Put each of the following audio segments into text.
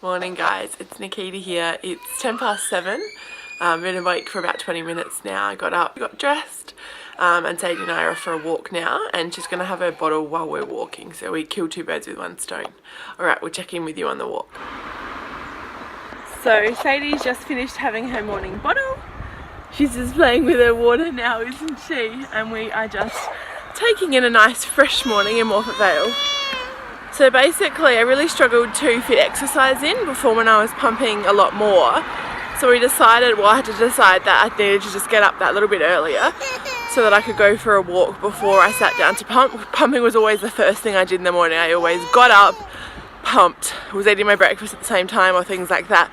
Morning guys, it's Nikita here. It's 7 I've been awake for about 20 minutes now. I got up, got dressed, and Sadie and I are off for a walk now, and she's going to have her bottle while we're walking, so we kill two birds with one stone. Alright, we'll check in with you on the walk. So Sadie's just finished having her morning bottle. She's just playing with her water now, isn't she? And we are just taking in a nice fresh morning in Morphett Vale. So basically I really struggled to fit exercise in before when I was pumping a lot more. So we decided, well I had to decide that I needed to just get up that little bit earlier so that I could go for a walk before I sat down to pump. Pumping was always the first thing I did in the morning. I always got up, pumped, was eating my breakfast at the same time or things like that.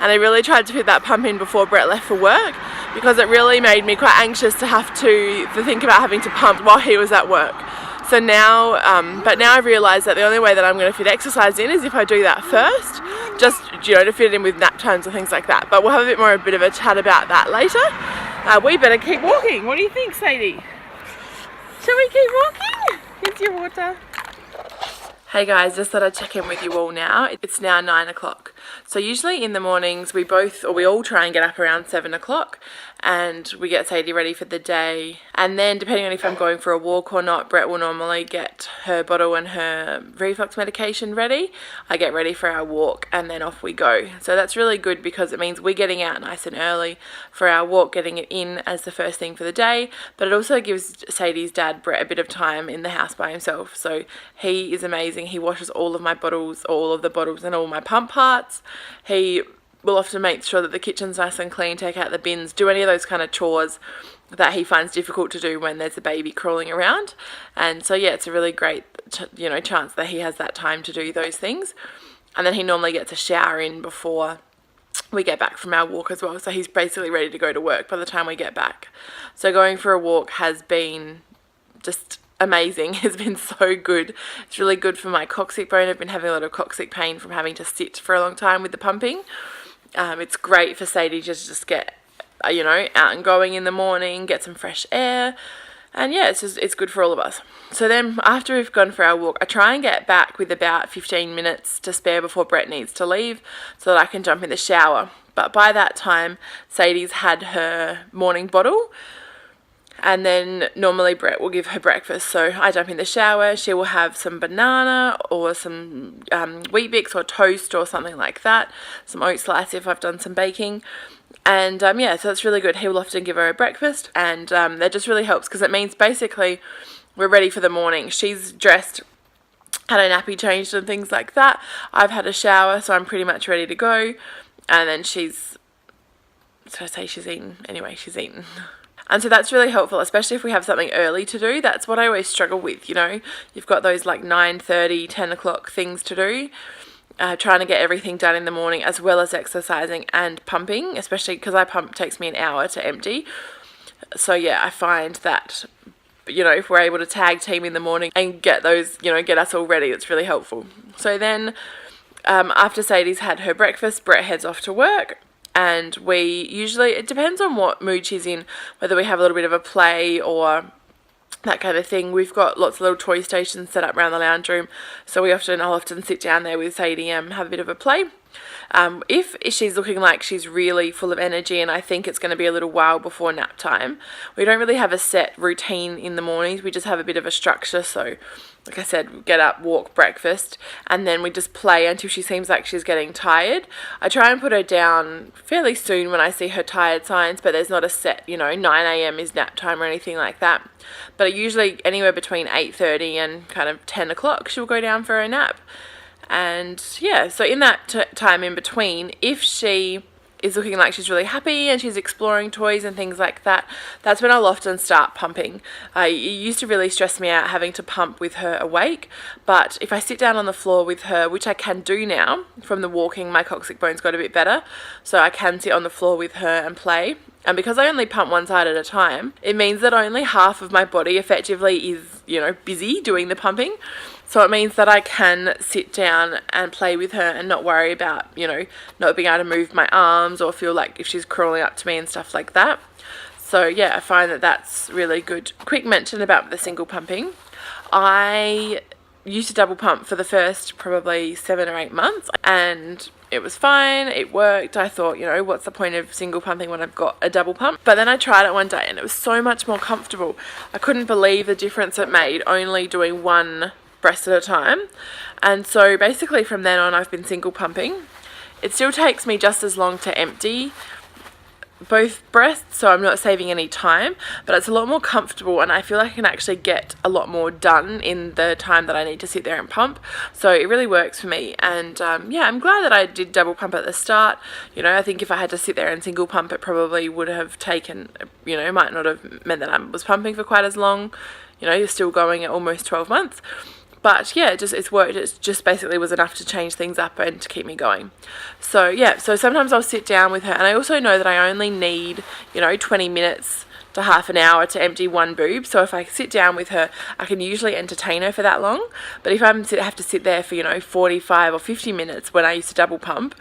And I really tried to fit that pump in before Brett left for work because it really made me quite anxious to have to think about having to pump while he was at work. So now, but now I've realised that the only way that I'm going to fit exercise in is if I do that first, just, you know, to fit in with nap times and things like that. But we'll have a bit of a chat about that later. We better keep walking. What do you think, Sadie? Shall we keep walking? Here's your water. Hey guys, just thought I'd check in with you all now. It's now 9 o'clock. So usually in the mornings we all try and get up around 7 o'clock and we get Sadie ready for the day. And then depending on if I'm going for a walk or not, Brett will normally get her bottle and her reflux medication ready. I get ready for our walk and then off we go. So that's really good because it means we're getting out nice and early for our walk, getting it in as the first thing for the day. But it also gives Sadie's dad, Brett, a bit of time in the house by himself. So he is amazing. He washes all of the bottles and all my pump parts. He will often make sure that the kitchen's nice and clean, take out the bins, do any of those kind of chores that he finds difficult to do when there's a baby crawling around. And so yeah, it's a really great chance that he has that time to do those things. And then he normally gets a shower in before we get back from our walk as well, so he's basically ready to go to work by the time we get back. So going for a walk has been just amazing. It's been so good. It's really good for my coccyx bone. I've been having a lot of coccyx pain from having to sit for a long time with the pumping. It's great for Sadie to just get out and going in the morning, get some fresh air, and yeah, it's good for all of us. So then after we've gone for our walk, I try and get back with about 15 minutes to spare before Brett needs to leave so that I can jump in the shower. But by that time Sadie's had her morning bottle. And then normally Brett will give her breakfast. So I jump in the shower, she will have some banana or some Wheat Bix or toast or something like that. Some oat slice if I've done some baking. And yeah, so that's really good. He will often give her a breakfast and that just really helps because it means basically we're ready for the morning. She's dressed, had a nappy changed and things like that. I've had a shower, so I'm pretty much ready to go. And then she's eaten. Anyway, she's eaten. And so that's really helpful, especially if we have something early to do. That's what I always struggle with, You've got those like 9:30, 10 o'clock things to do. Trying to get everything done in the morning as well as exercising and pumping, especially because takes me an hour to empty. So yeah, I find that, if we're able to tag team in the morning and get those, get us all ready, it's really helpful. So then after Sadie's had her breakfast, Brett heads off to work. And it depends on what mood she's in, whether we have a little bit of a play or that kind of thing. We've got lots of little toy stations set up around the lounge room, so I'll often sit down there with Sadie and have a bit of a play. If she's looking like she's really full of energy and I think it's going to be a little while before nap time, we don't really have a set routine in the mornings. We just have a bit of a structure. So like I said, get up, walk, breakfast, and then we just play until she seems like she's getting tired. I try and put her down fairly soon when I see her tired signs, but there's not a set, 9 a.m. is nap time or anything like that. But usually anywhere between 8:30 and kind of 10 o'clock, she'll go down for a nap. And yeah, so in that time in between, if she is looking like she's really happy and she's exploring toys and things like that, that's when I'll often start pumping. It used to really stress me out having to pump with her awake, but if I sit down on the floor with her, which I can do now from the walking, my coccyx bones got a bit better, so I can sit on the floor with her and play. And because I only pump one side at a time, it means that only half of my body effectively is, busy doing the pumping. So it means that I can sit down and play with her and not worry about, not being able to move my arms or feel like if she's crawling up to me and stuff like that. So yeah, I find that that's really good. Quick mention about the single pumping. I used to double pump for the first probably 7 or 8 months, and it was fine, it worked. I thought, you know, what's the point of single pumping when I've got a double pump? But then I tried it one day and it was so much more comfortable. I couldn't believe the difference it made only doing one breast at a time. And so basically from then on I've been single pumping. It still takes me just as long to empty both breasts, so I'm not saving any time, but it's a lot more comfortable and I feel like I can actually get a lot more done in the time that I need to sit there and pump. So it really works for me. And yeah, I'm glad that I did double pump at the start. You know, I think if I had to sit there and single pump, it probably would have taken, you know, might not have meant that I was pumping for quite as long. You know, you're still going at almost 12 months. But yeah, it's worked. It just basically was enough to change things up and to keep me going. So yeah, so sometimes I'll sit down with her, and I also know that I only need, you know, 20 minutes to half an hour to empty one boob. So if I sit down with her, I can usually entertain her for that long. But if I have to sit there for, you know, 45 or 50 minutes when I used to double pump,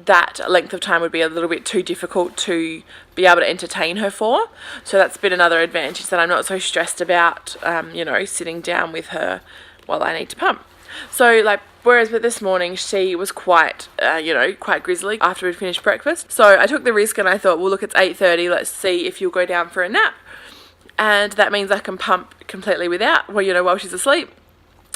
that length of time would be a little bit too difficult to be able to entertain her for. So that's been another advantage, that I'm not so stressed about, you know, sitting down with her while I need to pump. So like, whereas with this morning, she was quite, you know, quite grizzly after we'd finished breakfast. So I took the risk and I thought, well, look, it's 8:30. Let's see if you'll go down for a nap. And that means I can pump completely without, well, you know, while she's asleep.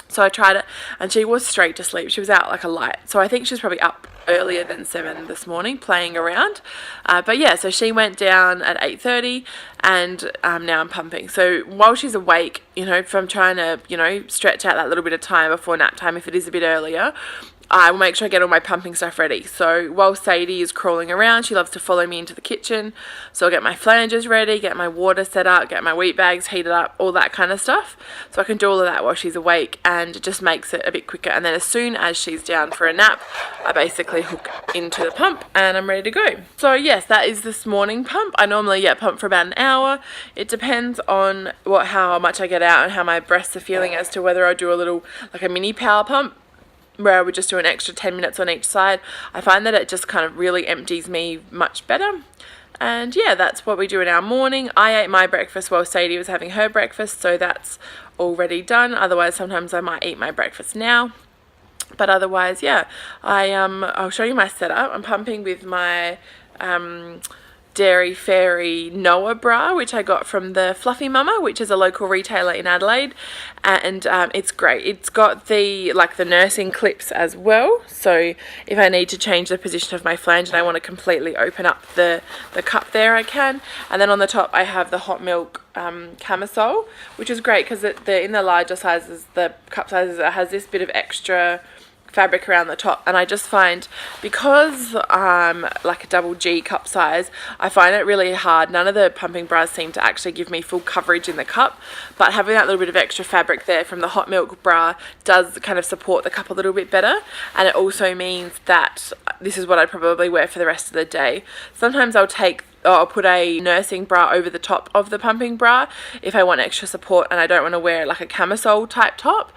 So I tried it and she was straight to sleep. She was out like a light. So I think she was probably up earlier than 7 this morning playing around. But yeah, so she went down at 8:30 and now I'm pumping. So while she's awake, you know, if I'm trying to, you know, stretch out that little bit of time before nap time, if it is a bit earlier, I will make sure I get all my pumping stuff ready. So while Sadie is crawling around, she loves to follow me into the kitchen. So I'll get my flanges ready, get my water set up, get my wheat bags heated up, all that kind of stuff. So I can do all of that while she's awake, and it just makes it a bit quicker. And then as soon as she's down for a nap, I basically hook into the pump and I'm ready to go. So yes, that is this morning pump. I normally pump for about an hour. It depends on how much I get out and how my breasts are feeling as to whether I do a little, like a mini power pump, where I would just do an extra 10 minutes on each side. I find that it just kind of really empties me much better. And yeah, that's what we do in our morning. I ate my breakfast while Sadie was having her breakfast, so that's already done. Otherwise, sometimes I might eat my breakfast now. But otherwise, yeah, I'll show you my setup. I'm pumping with my Dairy Fairy Noah bra, which I got from the Fluffy Mumma, which is a local retailer in Adelaide, and it's great. It's got the nursing clips as well, so if I need to change the position of my flange and I want to completely open up the cup there, I can. And then on the top I have the hot milk camisole, which is great because in the larger sizes, the cup sizes, it has this bit of extra fabric around the top, and I just find, because I'm like a double G cup size, I find it really hard. None of the pumping bras seem to actually give me full coverage in the cup, but having that little bit of extra fabric there from the hot milk bra does kind of support the cup a little bit better. And it also means that this is what I'd probably wear for the rest of the day. Sometimes I'll put a nursing bra over the top of the pumping bra if I want extra support and I don't want to wear like a camisole type top.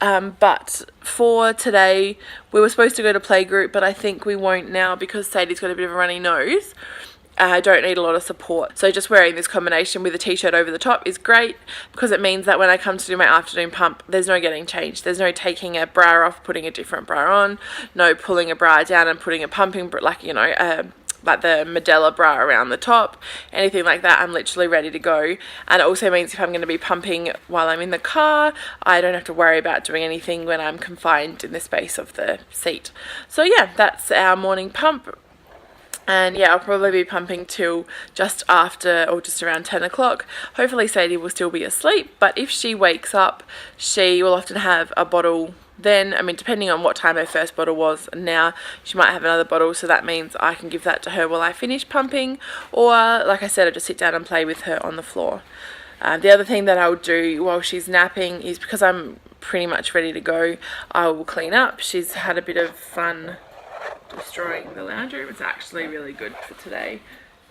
But for today, we were supposed to go to playgroup, but I think we won't now because Sadie's got a bit of a runny nose. I don't need a lot of support. So just wearing this combination with a t-shirt over the top is great, because it means that when I come to do my afternoon pump, there's no getting changed. There's no taking a bra off, putting a different bra on, no pulling a bra down and putting a pumping bra, like, you know, like the Medela bra around the top, anything like that. I'm literally ready to go. And it also means if I'm going to be pumping while I'm in the car, I don't have to worry about doing anything when I'm confined in the space of the seat. So yeah, that's our morning pump. And yeah, I'll probably be pumping till just after, or just around 10 o'clock. Hopefully Sadie will still be asleep, but if she wakes up, she will often have a bottle then. I mean, depending on what time her first bottle was, now she might have another bottle, so that means I can give that to her while I finish pumping, or like I said, I just sit down and play with her on the floor. The other thing that I'll do while she's napping is, because I'm pretty much ready to go, I will clean up. She's had a bit of fun destroying the lounge room. It's actually really good for today.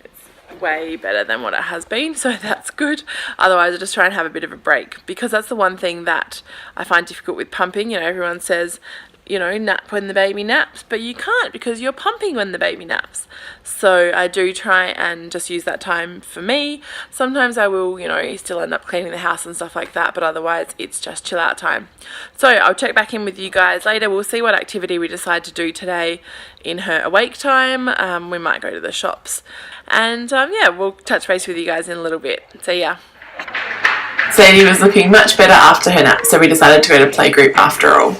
It's way better than what it has been, so that's good. Otherwise I just try and have a bit of a break, because that's the one thing that I find difficult with pumping. You know, everyone says you know, nap when the baby naps, but you can't because you're pumping when the baby naps. So I do try and just use that time for me. Sometimes I will, you know, still end up cleaning the house and stuff like that, but otherwise it's just chill out time. So I'll check back in with you guys later. We'll see what activity we decide to do today in her awake time. We might go to the shops, and yeah, we'll touch base with you guys in a little bit. So yeah. Sadie was looking much better after her nap, so we decided to go to playgroup after all.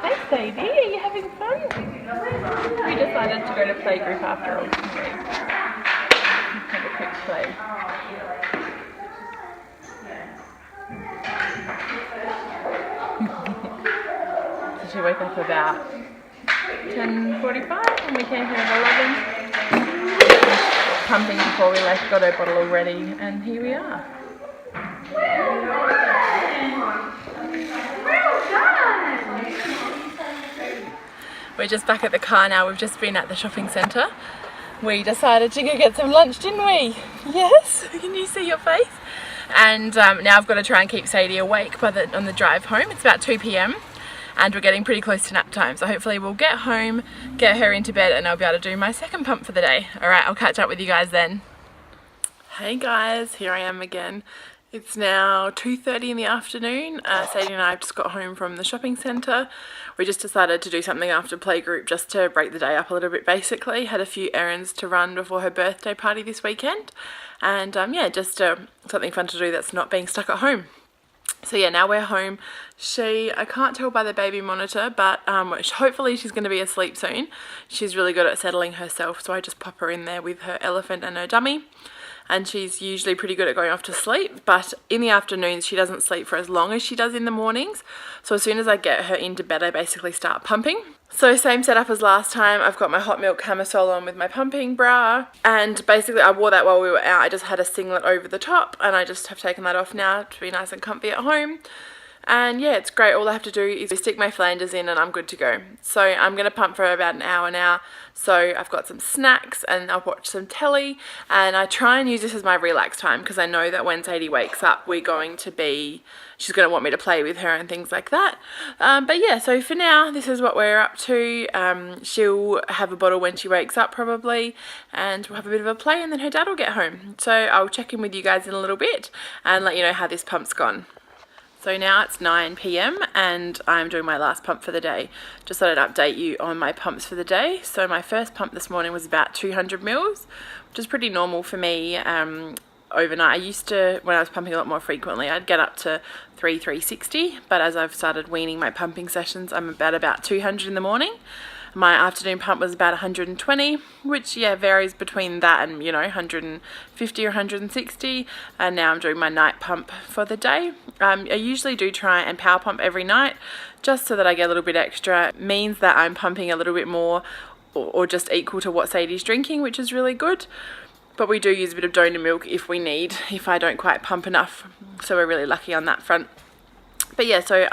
Hey Sadie, are you having fun? We decided to go to playgroup after all. Have a quick play. So she woke up about 10:45 and we came here at 11. Pumping before we left, got her bottle all ready, and here we are. We're just back at the car now. We've just been at the shopping centre. We decided to go get some lunch, didn't we? Yes? Can you see your face? And now I've got to try and keep Sadie awake on the drive home. It's about 2 p.m. and we're getting pretty close to nap time, so hopefully we'll get home, get her into bed, and I'll be able to do my second pump for the day. Alright, I'll catch up with you guys then. Hey guys, here I am again. It's now 2:30 in the afternoon. Sadie and I have just got home from the shopping centre. We just decided to do something after playgroup just to break the day up a little bit basically. Had a few errands to run before her birthday party this weekend. And yeah, just something fun to do that's not being stuck at home. So yeah, now we're home. I can't tell by the baby monitor, but hopefully she's going to be asleep soon. She's really good at settling herself, so I just pop her in there with her elephant and her dummy. And she's usually pretty good at going off to sleep, but in the afternoons she doesn't sleep for as long as she does in the mornings. So as soon as I get her into bed, I basically start pumping. So same setup as last time. I've got my hot Milk Camisole on with my pumping bra, and basically I wore that while we were out. I just had a singlet over the top, and I just have taken that off now to be nice and comfy at home. And yeah, it's great. All I have to do is stick my flanders in and I'm good to go. So I'm going to pump for about an hour now. So I've got some snacks and I'll watch some telly, and I try and use this as my relax time because I know that when Sadie wakes up she's going to want me to play with her and things like that. But yeah, so for now this is what we're up to. She'll have a bottle when she wakes up probably, and we'll have a bit of a play, and then her dad will get home. So I'll check in with you guys in a little bit and let you know how this pump's gone. So now it's 9 p.m. and I'm doing my last pump for the day. Just thought I'd update you on my pumps for the day. So my first pump this morning was about 200 mils, which is pretty normal for me overnight. I used to, when I was pumping a lot more frequently, I'd get up to 360, but as I've started weaning my pumping sessions, I'm about 200 in the morning. My afternoon pump was about 120, which yeah, varies between that and 150 or 160. And now I'm doing my night pump for the day. I usually do try and power pump every night just so that I get a little bit extra. It means that I'm pumping a little bit more or just equal to what Sadie's drinking, which is really good. But we do use a bit of donor milk if we need, if I don't quite pump enough. So we're really lucky on that front. But yeah, so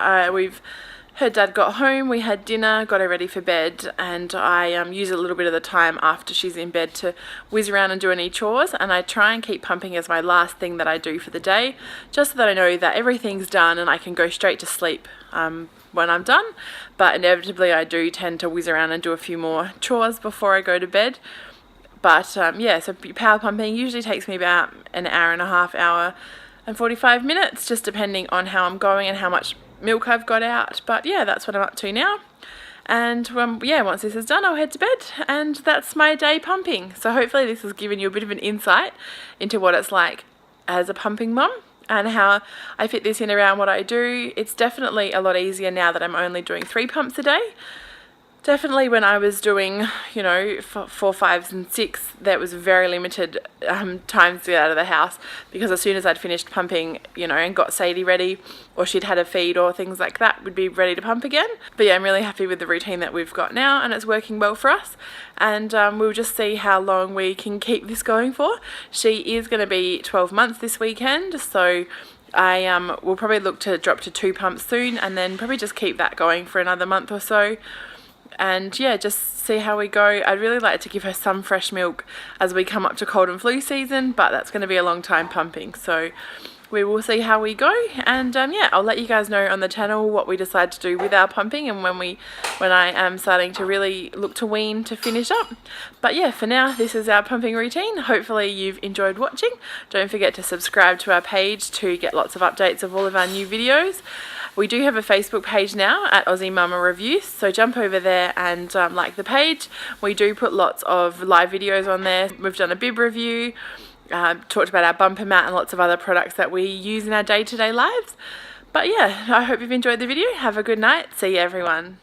her dad got home, we had dinner, got her ready for bed, and I use a little bit of the time after she's in bed to whiz around and do any chores, and I try and keep pumping as my last thing that I do for the day, just so that I know that everything's done and I can go straight to sleep when I'm done. But inevitably I do tend to whiz around and do a few more chores before I go to bed. But yeah, so power pumping usually takes me about an hour and a half, hour and 45 minutes, just depending on how I'm going and how much milk I've got out. But yeah, that's what I'm up to now. And yeah, once this is done, I'll head to bed, and that's my day pumping. So hopefully this has given you a bit of an insight into what it's like as a pumping mum and how I fit this in around what I do. It's definitely a lot easier now that I'm only doing 3 pumps a day. Definitely when I was doing, 4, 5s and 6, there was very limited times to get out of the house, because as soon as I'd finished pumping, and got Sadie ready, or she'd had a feed or things like that, we'd be ready to pump again. But yeah, I'm really happy with the routine that we've got now, and it's working well for us. And we'll just see how long we can keep this going for. She is going to be 12 months this weekend, so I will probably look to drop to 2 pumps soon, and then probably just keep that going for another month or so. And yeah, just see how we go. I'd really like to give her some fresh milk as we come up to cold and flu season, but that's going to be a long time pumping. So we will see how we go, and yeah, I'll let you guys know on the channel what we decide to do with our pumping and when I am starting to really look to wean to finish up. But yeah, for now this is our pumping routine. Hopefully you've enjoyed watching. Don't forget to subscribe to our page to get lots of updates of all of our new videos. We do have a Facebook page now at Aussie Mumma Reviews, so jump over there and like the page. We do put lots of live videos on there. We've done a bib review, talked about our bumper mat and lots of other products that we use in our day-to-day lives. But yeah, I hope you've enjoyed the video. Have a good night. See you everyone.